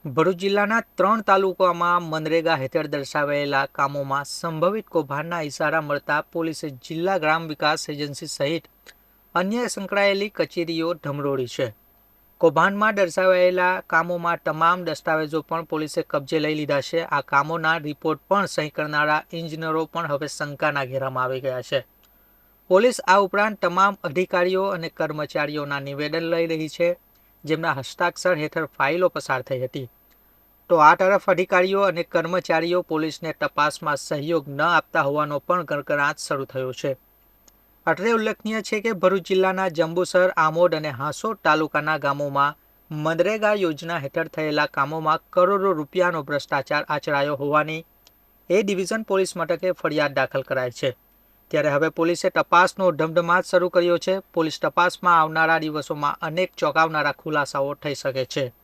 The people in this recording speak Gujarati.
ભરૂચ જિલ્લાના 3 તાલુકામાં મનરેગા હેઠળ દર્શાવાયેલા કામોમાં સંભવિત કૌભાંડના ઇશારા મળતા પોલીસે જિલ્લા ગ્રામ વિકાસ એજન્સી સહિત અન્ય સંકળાયેલી કચેરીઓ ઢમરોળી છે. કૌભાંડમાં દર્શાવાયેલા કામોમાં તમામ દસ્તાવેજો પણ પોલીસે કબજે લઈ લીધા છે. આ કામોના રિપોર્ટ પણ સહી કરનારા એન્જિનિયરો પણ હવે શંકાના ઘેરામાં આવી ગયા છે. પોલીસ આ ઉપરાંત તમામ અધિકારીઓ અને કર્મચારીઓના નિવેદન લઈ રહી છે, જેમના હસ્તાક્ષર હેઠળ ફાઇલો પસાર થઈ હતી. તો આ તરફ અધિકારીઓ અને કર્મચારીઓ પોલીસને તપાસમાં સહયોગ ન આપતા હોવાનો પણ ગણગણાટ શરૂ થયો છે. અત્રે ઉલ્લેખનીય છે કે ભરૂચ જિલ્લાના જંબુસર, આમોદ અને હાંસોદ તાલુકાના ગામોમાં મનરેગા યોજના હેઠળ થયેલા કામોમાં કરોડો રૂપિયાનો ભ્રષ્ટાચાર આચરાયો હોવાની એ ડિવિઝન પોલીસ મથકે ફરિયાદ દાખલ કરાઈ છે. ત્યારે હવે પોલીસે તપાસનો ધમધમાટ શરૂ કર્યો છે. પોલીસ તપાસમાં આવનારા દિવસોમાં અનેક ચોંકાવનારા ખુલાસાઓ થઈ શકે છે.